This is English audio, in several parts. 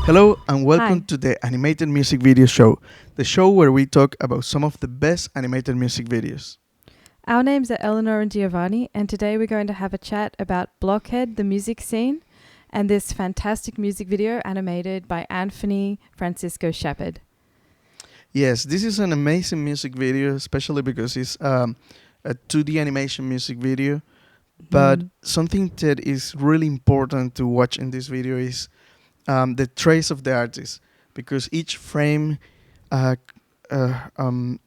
Hello and welcome Hi, to the Animated Music Video Show, the show where we talk about some of the best animated music videos. our names are Eleanor and Giovanni, and today we're going to have a chat about Blockhead, the music scene, and this fantastic music video animated by Anthony Francisco Schepperd. Yes, this is an amazing music video, especially because it's a 2D animation music video. But Mm. something that is really important to watch in this video is the trace of the artist, because each frame, uh, uh, um,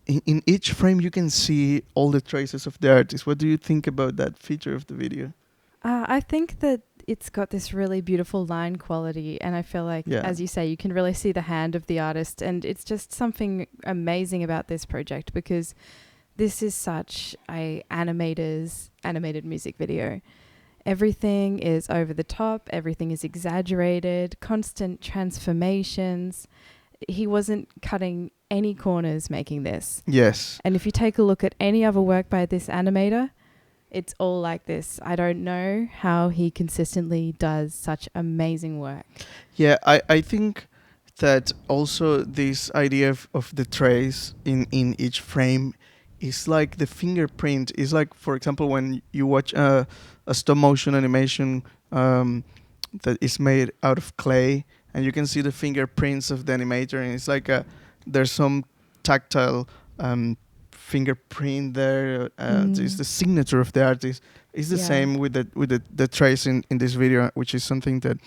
in each frame, you can see all the traces of the artist. What do you think about that feature of the video? I think that it's got this really beautiful line quality, and I feel like, Yeah. as you say, you can really see the hand of the artist, and it's just something amazing about this project because this is such a animator's animated music video. Everything is over the top, everything is exaggerated, constant transformations. He wasn't cutting any corners making this. Yes. And if you take a look at any other work by this animator, it's all like this. I don't know how he consistently does such amazing work. Yeah, I think that also this idea of the trace in each frame is like the fingerprint. Is like, for example, when you watch a stop motion animation that is made out of clay, and you can see the fingerprints of the animator, and it's like there's some tactile fingerprint there. It's the signature of the artist. It's the Yeah. same with the trace in this video, which is something that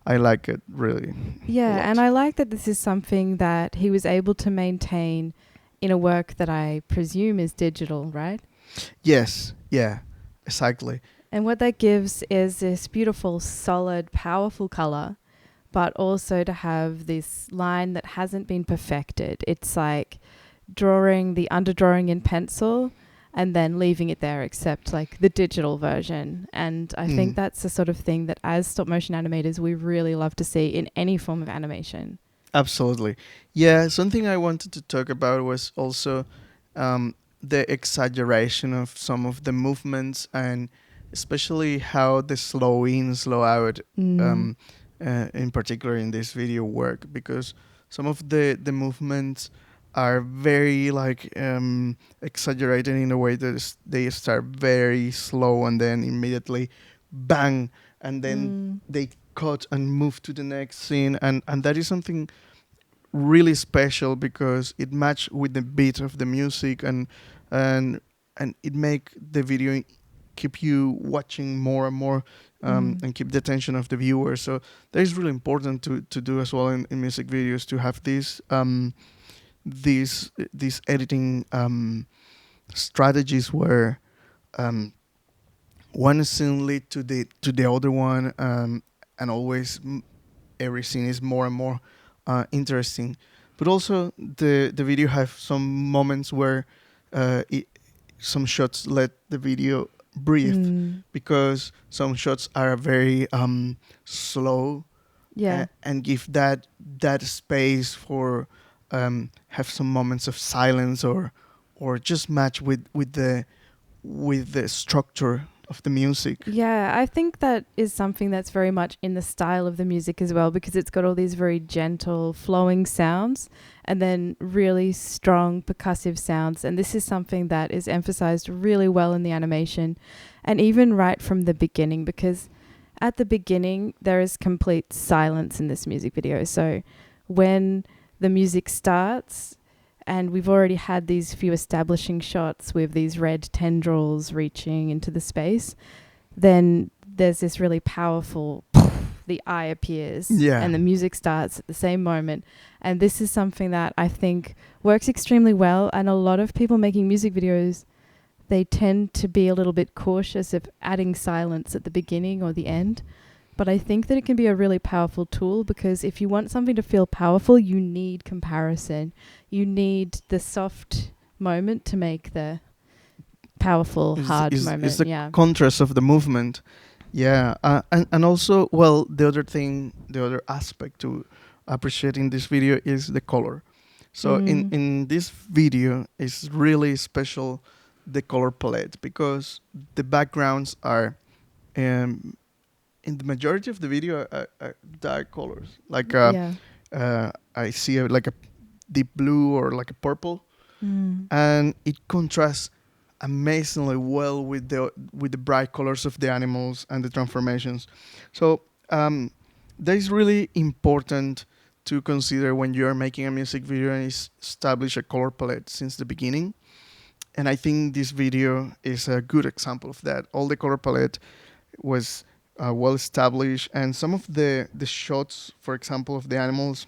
I like it really a Yeah, and lot. I like that this is something that he was able to maintain in a work that I presume is digital, right? Yes, yeah, exactly. And what that gives is this beautiful, solid, powerful color, but also to have this line that hasn't been perfected. It's like drawing the underdrawing in pencil and then leaving it there, except like the digital version. And I think Mm, that's the sort of thing that as stop motion animators, we really love to see in any form of animation. absolutely. Yeah, something I wanted to talk about was also the exaggeration of some of the movements, and especially how the slow in, slow out, Mm. um, in particular in this video work, because some of the movements are very like exaggerated in a way that they start very slow and then immediately bang, and then Mm. they cut and move to the next scene, and that is something really special because it matched with the beat of the music, and and it make the video keep you watching more and more, Mm. and keep the attention of the viewer. So that is really important to do as well in music videos, to have these editing strategies where um, one scene lead to the other one, and always every scene is more and more interesting. But also the video have some moments where some shots let the video breathe, Mm. because some shots are very slow, Yeah. and give that space for have some moments of silence, or just match with the structure of the music. Yeah, I think that is something that's very much in the style of the music as well because it's got all these very gentle, flowing sounds and then really strong percussive sounds. And this is something that is emphasized really well in the animation and even right from the beginning because at the beginning there is complete silence in this music video. So when the music starts, and we've already had these few establishing shots with these red tendrils reaching into the space, then there's this really powerful the eye appears Yeah. and the music starts at the same moment. And this is something that I think works extremely well. And a lot of people making music videos, they tend to be a little bit cautious of adding silence at the beginning or the end. But I think that it can be a really powerful tool because if you want something to feel powerful, you need comparison. You need the soft moment to make the powerful, hard Is moment. the Yeah. contrast of the movement. Yeah, and also, well, the other aspect to appreciating this video is the color. So Mm. in this video is really special, the color palette, because the backgrounds are um, in the majority of the video are dark colors. Like Yeah. I see like a deep blue or like a purple, Mm. and it contrasts amazingly well with the bright colors of the animals and the transformations. So that is really important to consider when you are making a music video and establish a color palette since the beginning. And I think this video is a good example of that. All the color palette was well established, and some of the shots, for example, of the animals,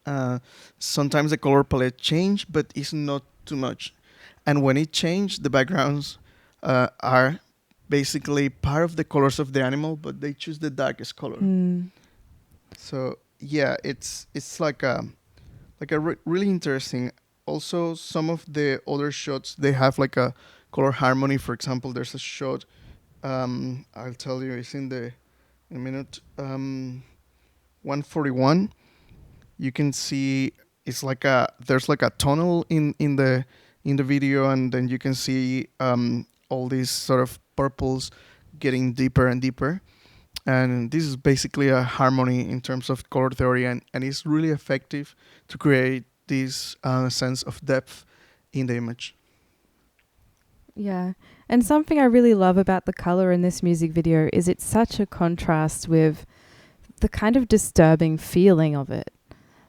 uh, sometimes the color palette change, but it's not too much. And when it changed, the backgrounds are basically part of the colors of the animal, but they choose the darkest color. Mm. So yeah, it's like a really interesting. Also, some of the other shots they have like a color harmony. For example, there's a shot. I'll tell you, it's in a minute. 141. You can see it's like there's like a tunnel in the video, and then you can see all these sort of purples getting deeper and deeper. And this is basically a harmony in terms of color theory, and it's really effective to create this sense of depth in the image. Yeah. And something I really love about the color in this music video is it's such a contrast with the kind of disturbing feeling of it.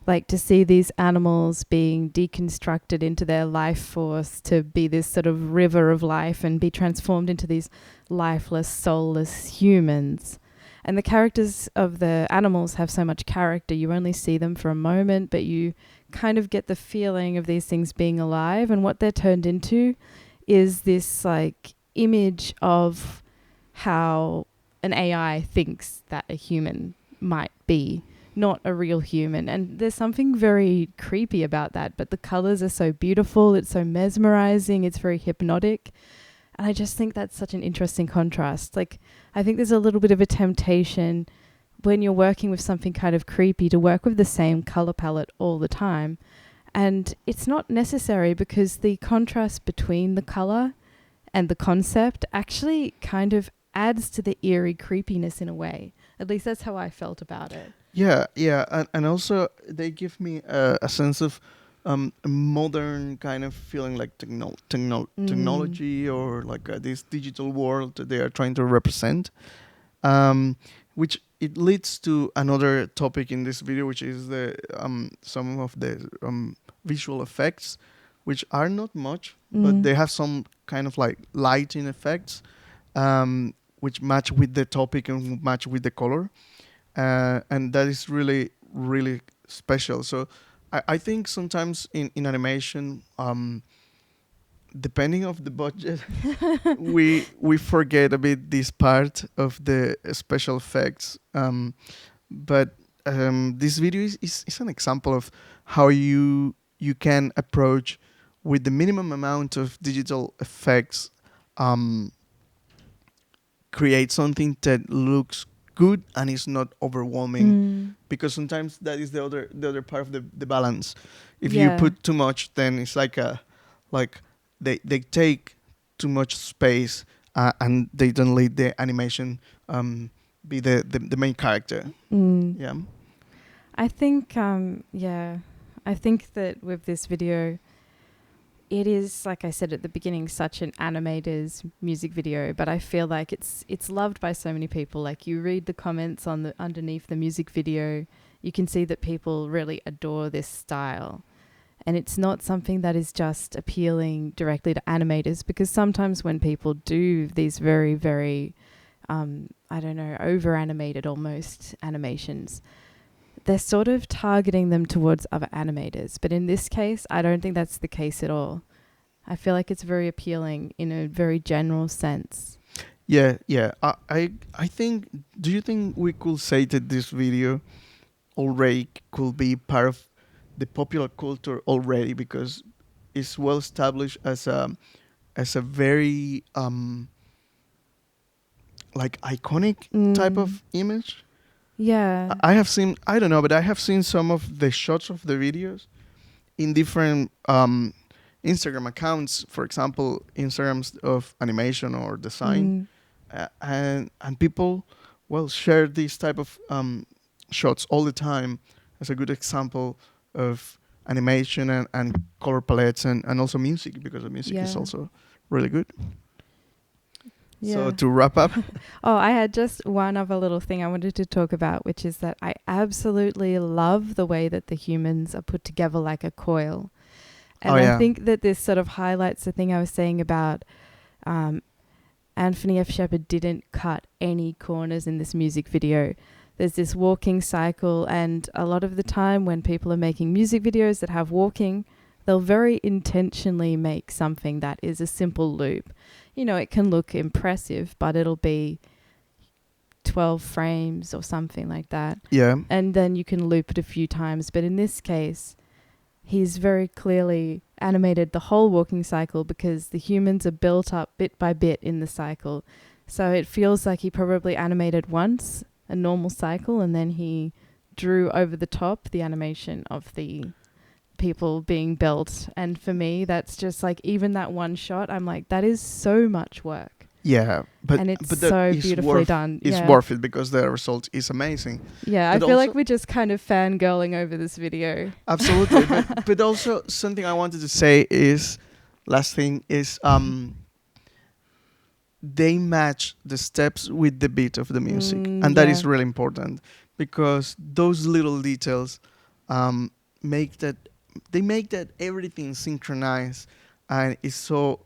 Like to see these animals being deconstructed into their life force to be this sort of river of life and be transformed into these lifeless, soulless humans. And the characters of the animals have so much character. You only see them for a moment, but you kind of get the feeling of these things being alive. And what they're turned into is this like image of how an AI thinks that a human might be, not a real human. And there's something very creepy about that, but the colors are so beautiful, it's so mesmerizing, it's very hypnotic. And I just think that's such an interesting contrast. Like, I think there's a little bit of a temptation when you're working with something kind of creepy to work with the same color palette all the time. And it's not necessary because the contrast between the color and the concept actually kind of adds to the eerie creepiness in a way. At least that's how I felt about it. Yeah, yeah, and also they give me a sense of a modern kind of feeling, like technology, or like this digital world that they are trying to represent. Which it leads to another topic in this video, which is the some of the visual effects, which are not much, but they have some kind of like lighting effects, which match with the topic and match with the color, and that is really really special. So I think sometimes in animation, depending of the budget, we forget a bit this part of the special effects. But this video is an example of how you can approach with the minimum amount of digital effects, um, create something that looks good and is not overwhelming, because sometimes that is the other part of the balance. If you Yeah. put too much, then it's like they take too much space, and they don't let the animation be the main character. Yeah. I think, yeah, I think that with this video, it is, like I said at the beginning, such an animator's music video, but I feel like it's loved by so many people. Like, you read the comments on the underneath the music video, you can see that people really adore this style. And it's not something that is just appealing directly to animators, because sometimes when people do these very, very, I don't know, over animated almost animations, they're sort of targeting them towards other animators. But in this case, I don't think that's the case at all. I feel like it's very appealing in a very general sense. Yeah, yeah. I think. Do you think we could say that this video already could be part of the popular culture already, because it's well established as a very like iconic type of image? Yeah. I have seen, I don't know, but I have seen some of the shots of the videos in different Instagram accounts, for example, Instagrams of animation or design, and people well, share these type of shots all the time as a good example of animation and color palettes and also music, because the music is Yeah. also really good. So Yeah. to wrap up, Oh, I had just one other little thing I wanted to talk about, which is that I absolutely love the way that the humans are put together like a coil. oh And I yeah, think that this sort of highlights the thing I was saying about um, Anthony F Schepperd didn't cut any corners in this music video. There's this walking cycle, and a lot of the time when people are making music videos that have walking, they'll very intentionally make something that is a simple loop. You know, it can look impressive, but it'll be 12 frames or something like that. yeah, And then you can loop it a few times. But in this case, he's very clearly animated the whole walking cycle because the humans are built up bit by bit in the cycle. So it feels like he probably animated once a normal cycle, and then he drew over the top the animation of the people being built. And for me, that's just like, even that one shot, I'm like, that is so much work. yeah. And it's but that so is beautifully done. It's Yeah. worth it because the result is amazing. Yeah, I But feel like also- we're just kind of fangirling over this video. Absolutely, but also something I wanted to say is, last thing is, they match the steps with the beat of the music, and that is Yeah. really important because those little details make that make that everything synchronized and is so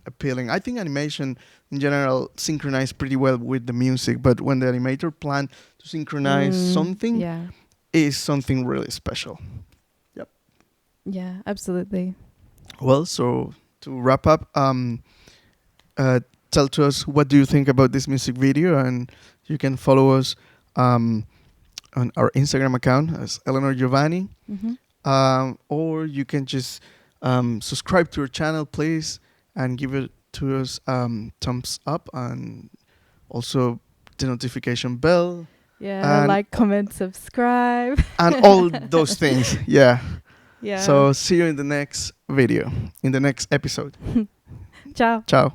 appealing. I think animation in general synchronizes pretty well with the music, but when the animator plan to synchronize something, Yeah. is something really special. Yeah, absolutely. Well, so to wrap up, uh, tell to us what do you think about this music video, and you can follow us on our Instagram account as Eleanor Giovanni, Mm-hmm. or you can just subscribe to our channel, please, and give it to us thumbs up, and also the notification bell, Yeah, and like, comment, subscribe. and all those things. Yeah. Yeah. So see you in the next video, in the next episode. Ciao. Ciao.